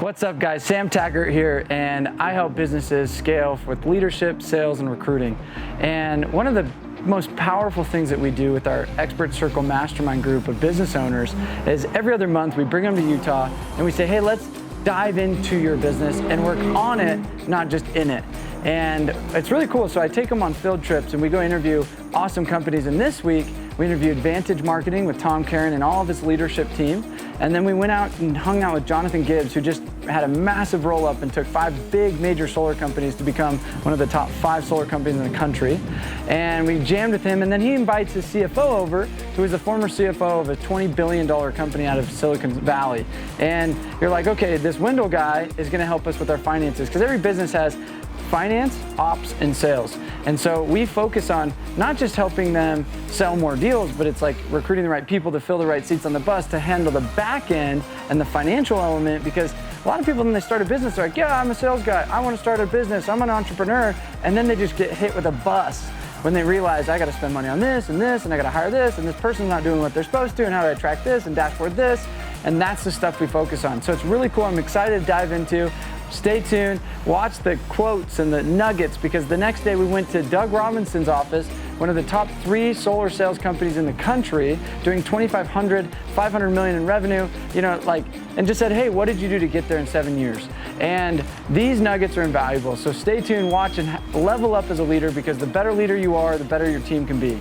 What's up, guys? Sam Taggart here, and I help businesses scale with leadership, sales, and recruiting. And one of the most powerful things that we do with our Expert Circle Mastermind group of business owners is every other month we bring them to Utah and we say, hey, let's dive into your business and work on it, not just in it. And it's really cool. So I take them on field trips and we go interview awesome companies. And this week we interviewed Vantage Marketing with Tom Karen and all of his leadership team. And then we went out and hung out with Jonathan Gibbs, who just had a massive roll up and took 5 big major solar companies to become one of the top 5 solar companies in the country. And we jammed with him, and then he invites his CFO over, who is a former CFO of a $20 billion company out of Silicon Valley. And you're like, okay, this Wendell guy is gonna help us with our finances, because every business has finance, ops, and sales. And so we focus on not just helping them sell more deals, but it's like recruiting the right people to fill the right seats on the bus to handle the back end and the financial element, because a lot of people when they start a business, they're like, yeah, I'm a sales guy, I want to start a business, I'm an entrepreneur, and then they just get hit with a bus when they realize I got to spend money on this, and I got to hire this, and this person's not doing what they're supposed to, and how do I track this and dashboard this, and that's the stuff we focus on. So it's really cool. I'm excited to dive into. Stay tuned, watch the quotes and the nuggets, because the next day we went to Doug Robinson's office, one of the top 3 solar sales companies in the country, doing 2,500, 500 million in revenue, and just said, hey, what did you do to get there in 7 years? And these nuggets are invaluable. So stay tuned, watch, and level up as a leader, because the better leader you are, the better your team can be.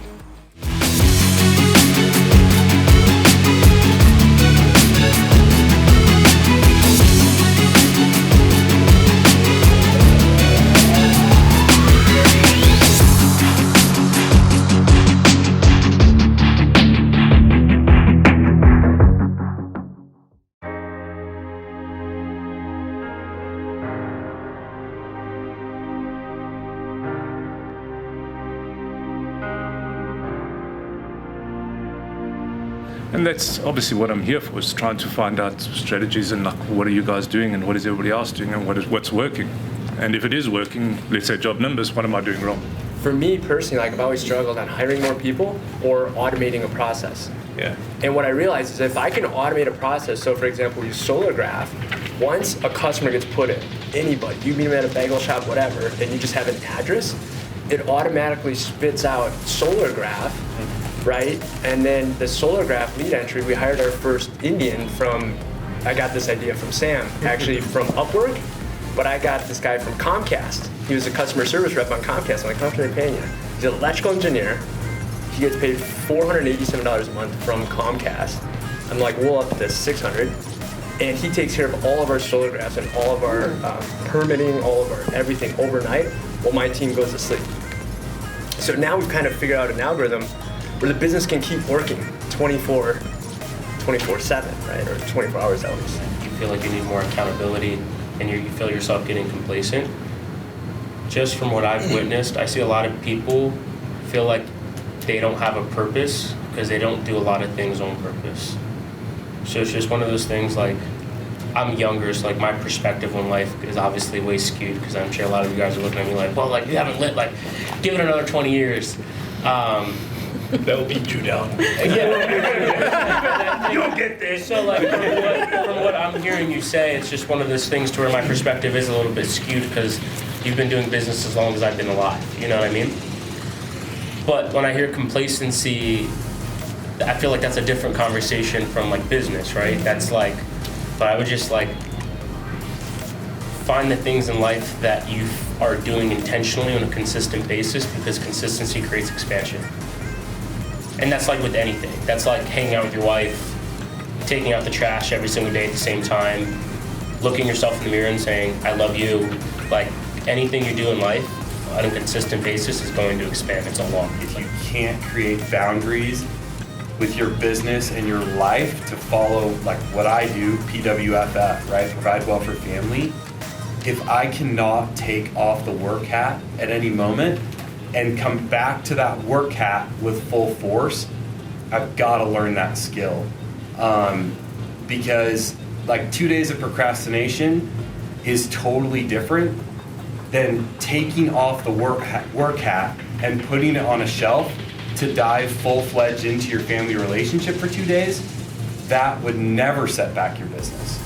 And that's obviously what I'm here for, is trying to find out strategies and what are you guys doing and what is everybody else doing and what's working. And if it is working, let's say job numbers, what am I doing wrong? For me personally, I've always struggled on hiring more people or automating a process. Yeah. And what I realized is if I can automate a process, so for example, use SolarGraph, once a customer gets put in, anybody, you meet them at a bagel shop, whatever, and you just have an address, it automatically spits out SolarGraph, right? And then the SolarGraph lead entry, we hired our first Indian I got this idea from Sam, actually from Upwork, but I got this guy from Comcast. He was a customer service rep on Comcast. I'm like, how much are they paying you? He's an electrical engineer. He gets paid $487 a month from Comcast. I'm like, we'll up to $600. And he takes care of all of our SolarGraphs and all of our permitting, all of our everything overnight while my team goes to sleep. So now we've kind of figured out an algorithm where the business can keep working 24/7, right? Or 24 hours at least. You feel like you need more accountability and you feel yourself getting complacent. Just from what I've witnessed, I see a lot of people feel like they don't have a purpose because they don't do a lot of things on purpose. So it's just one of those things, like, I'm younger, so like my perspective on life is obviously way skewed, because I'm sure a lot of you guys are looking at me like, well, like, you haven't lit, like, give it another 20 years. That will beat you down. You'll get this. So like from what I'm hearing you say, it's just one of those things to where my perspective is a little bit skewed because you've been doing business as long as I've been alive. You know what I mean? But when I hear complacency, I feel like that's a different conversation from like business, right? That's like, but I would just like find the things in life that you are doing intentionally on a consistent basis, because consistency creates expansion. And that's like with anything. That's like hanging out with your wife, taking out the trash every single day at the same time, looking yourself in the mirror and saying, I love you. Like anything you do in life on a consistent basis is going to expand. It's a law. If you can't create boundaries with your business and your life to follow like what I do, PWFF, right? Provide well for family. If I cannot take off the work hat at any moment and come back to that work hat with full force, I've got to learn that skill. Because like 2 days of procrastination is totally different than taking off the work hat and putting it on a shelf to dive full-fledged into your family relationship for 2 days. That would never set back your business.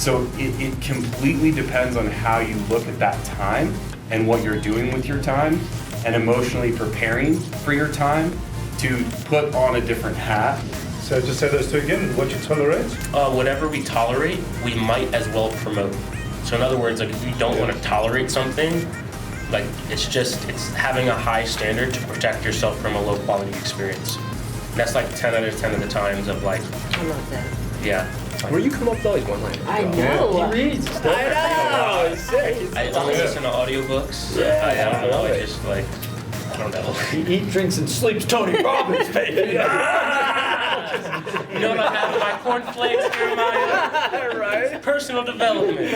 So it completely depends on how you look at that time and what you're doing with your time and emotionally preparing for your time to put on a different hat. So just say those two again, what you tolerate? Whatever we tolerate, we might as well promote. So in other words, like if you don't want to tolerate something, like it's having a high standard to protect yourself from a low quality experience. And that's like 10 out of 10 of the times of like, I love that. yeah. Where you come up with all these one-liners? I know. He reads stuff. I know. It's sick. I only listen to audiobooks. Yeah, I don't know. I love I it. just like, I don't know. He eats, drinks, and sleeps Tony Robbins, baby. You know what I have in my cornflakes, Jeremiah? Right? Personal development.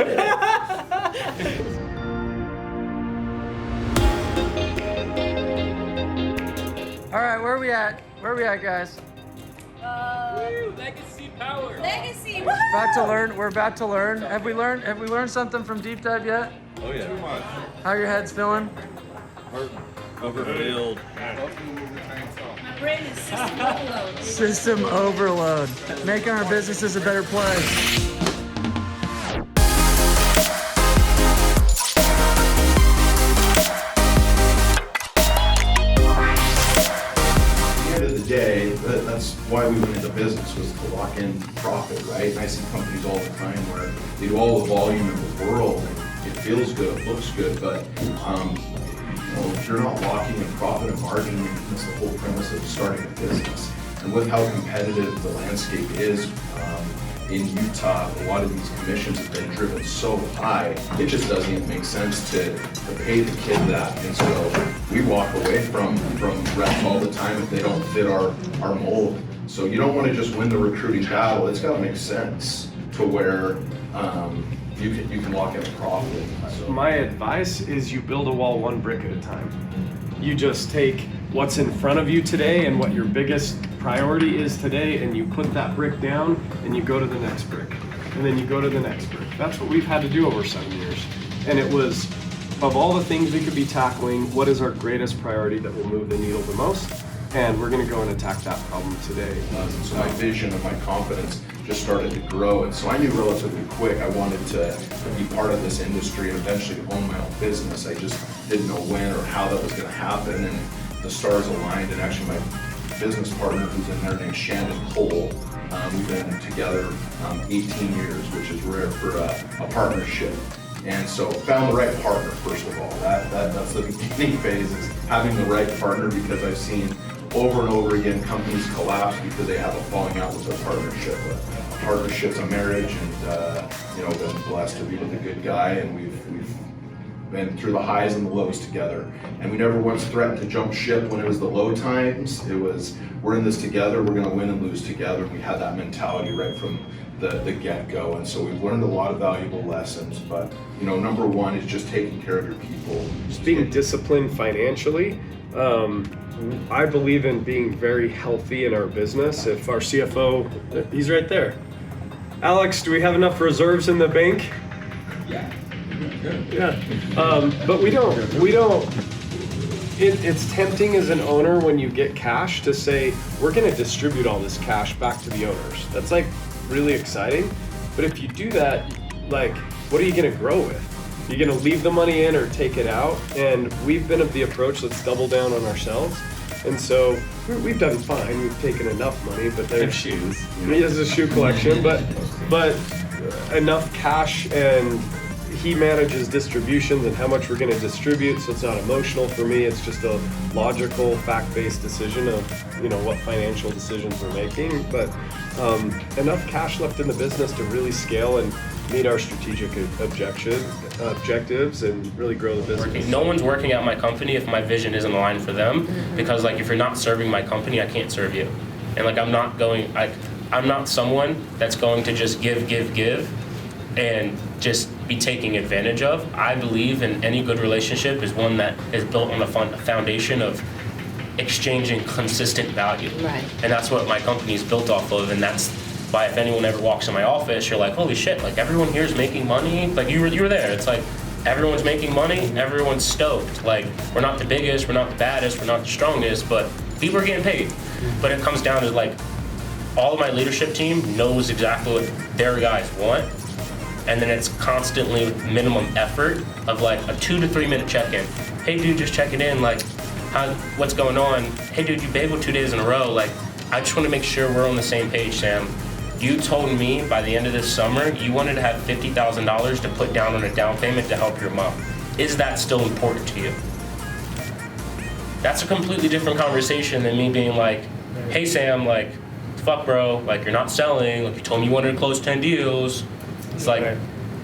All right, where are we at? Where are we at, guys? Legacy power. Legacy. About to learn. We're about to learn. Have we learned something from deep dive yet? Oh yeah. Too much. How are your heads feeling? Overfilled. My brain is system overload. System overload. Making our businesses a better place. Day, that's why we went into business, was to lock in profit, right? And I see companies all the time where they do all the volume in the world and it feels good, it looks good, but if you're not locking in profit and margin, that's the whole premise of starting a business. And with how competitive the landscape is in Utah, a lot of these commissions have been driven so high, it just doesn't even make sense to pay the kid that. And so we walk away from reps all the time if they don't fit our mold. So you don't want to just win the recruiting battle. It's got to make sense to where you can lock in a profit. So. My advice is you build a wall one brick at a time. You just take what's in front of you today and what your biggest priority is today, and you put that brick down and you go to the next brick, and then you go to the next brick. That's what we've had to do over 7 years. And it was, of all the things we could be tackling, what is our greatest priority that will move the needle the most? And we're gonna go and attack that problem today. So my vision and my confidence just started to grow. And so I knew relatively quick I wanted to be part of this industry and eventually own my own business. I just didn't know when or how that was gonna happen, and the stars aligned. And actually my business partner who's in there named Shannon Cole, we've been together 18 years, which is rare for a partnership. And so found the right partner, first of all. That's the beginning phase, is having the right partner, because I've seen over and over again companies collapse because they have a falling out with their partnership. A partnership's a marriage, and been blessed to be with a good guy, and we've been through the highs and the lows together. And we never once threatened to jump ship when it was the low times. It was, we're in this together, we're gonna win and lose together. We had that mentality right from the get-go. And so we've learned a lot of valuable lessons, but number one is just taking care of your people. Just being disciplined financially. I believe in being very healthy in our business. If our CFO, he's right there. Alex, do we have enough reserves in the bank? Yeah. But we don't. It's tempting as an owner when you get cash to say, we're gonna distribute all this cash back to the owners. That's like really exciting. But if you do that, like, what are you gonna grow with? You're gonna leave the money in or take it out? And we've been of the approach, let's double down on ourselves. And so we've done fine. We've taken enough money, but there's shoes. He has a shoe collection, but enough cash, and he manages distributions and how much we're gonna distribute, so it's not emotional for me. It's just a logical, fact-based decision of what financial decisions we're making. But enough cash left in the business to really scale and meet our strategic objectives and really grow the business. No one's working at my company if my vision isn't aligned for them, because like if you're not serving my company, I can't serve you. And like I'm not someone that's going to just give and just be taken advantage of. I believe in any good relationship is one that is built on a foundation of exchanging consistent value. Right. And that's what my company is built off of, and that's why if anyone ever walks in my office, you're like, holy shit, like everyone here is making money. Like you were there. It's like everyone's making money, everyone's stoked. Like we're not the biggest, we're not the baddest, we're not the strongest, but people are getting paid. But it comes down to like all of my leadership team knows exactly what their guys want, and then it's constantly with minimum effort of like a 2 to 3 minute check-in. Hey dude, just checking in, like, what's going on? Hey dude, you bageled 2 days in a row. Like, I just want to make sure we're on the same page, Sam. You told me by the end of this summer you wanted to have $50,000 to put down on a down payment to help your mom. Is that still important to you? That's a completely different conversation than me being like, hey Sam, like, fuck bro, like you're not selling, like you told me you wanted to close 10 deals. It's like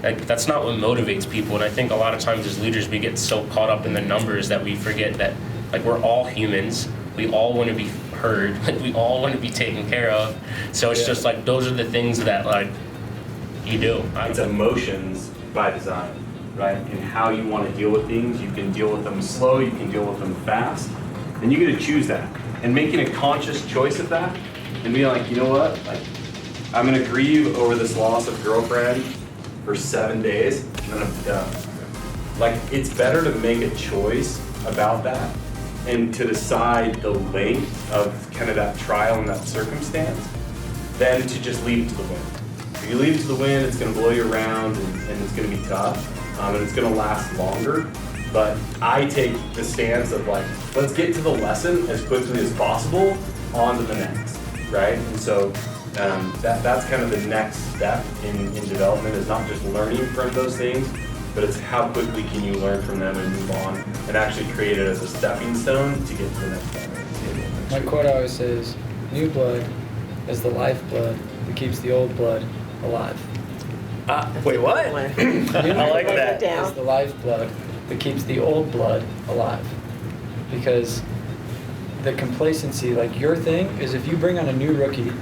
that's not what motivates people. And I think a lot of times as leaders we get so caught up in the numbers that we forget that like we're all humans. We all want to be heard, like we all want to be taken care of. So it's just like those are the things that like you do. It's emotions by design, right? And how you want to deal with things. You can deal with them slow, you can deal with them fast, and you get to choose that. And making a conscious choice of that, and being like, you know what, like I'm gonna grieve over this loss of girlfriend for 7 days, and then I'm done. Like it's better to make a choice about that and to decide the length of kind of that trial and that circumstance than to just leave it to the wind. If you leave it to the wind, it's going to blow you around and it's going to be tough and it's going to last longer. But I take the stance of like, let's get to the lesson as quickly as possible on to the next, right? And so that's kind of the next step in development is not just learning from those things, but it's how quickly can you learn from them and move on and actually create it as a stepping stone to get to the next level. My quote I always says, new blood is the lifeblood that keeps the old blood alive. Wait, what? I like that. It's the lifeblood that keeps the old blood alive. Because the complacency, like your thing, is if you bring on a new rookie,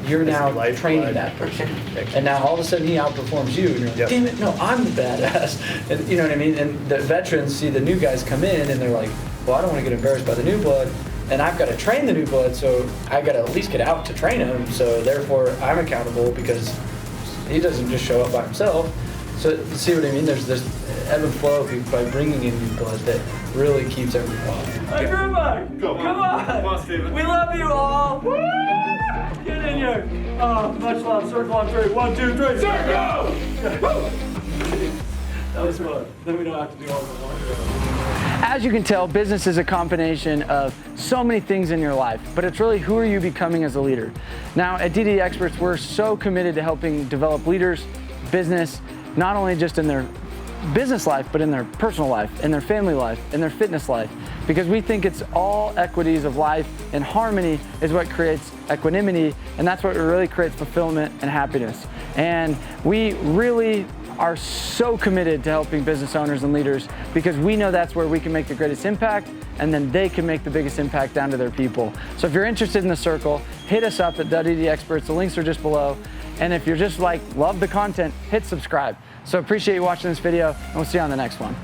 you're now training that person. And now all of a sudden he outperforms you, and you're like, damn it, no, I'm the badass. And you know what I mean? And the veterans see the new guys come in, and they're like, well, I don't want to get embarrassed by the new blood, and I've got to train the new blood, so I got to at least get out to train him, so therefore I'm accountable because he doesn't just show up by himself. So see what I mean? There's this ebb and flow by bringing in new blood that really keeps everything going. Hey, everybody, come on, Steven. We love you all. Woo! Get in here. Much love. Circle on 3. 1, 2, 3. Circle! That was fun. Then we don't have to do all that. As you can tell, business is a combination of so many things in your life, but it's really who are you becoming as a leader. Now, at DD Experts, we're so committed to helping develop leaders, business, not only just in their business life, but in their personal life, in their family life, in their fitness life, because we think it's all equities of life, and harmony is what creates equanimity, and that's what really creates fulfillment and happiness. And we really are so committed to helping business owners and leaders because we know that's where we can make the greatest impact, and then they can make the biggest impact down to their people. So if you're interested in the circle, hit us up at DD Experts. The links are just below. And if you're just like, love the content, hit subscribe. So appreciate you watching this video, and we'll see you on the next one.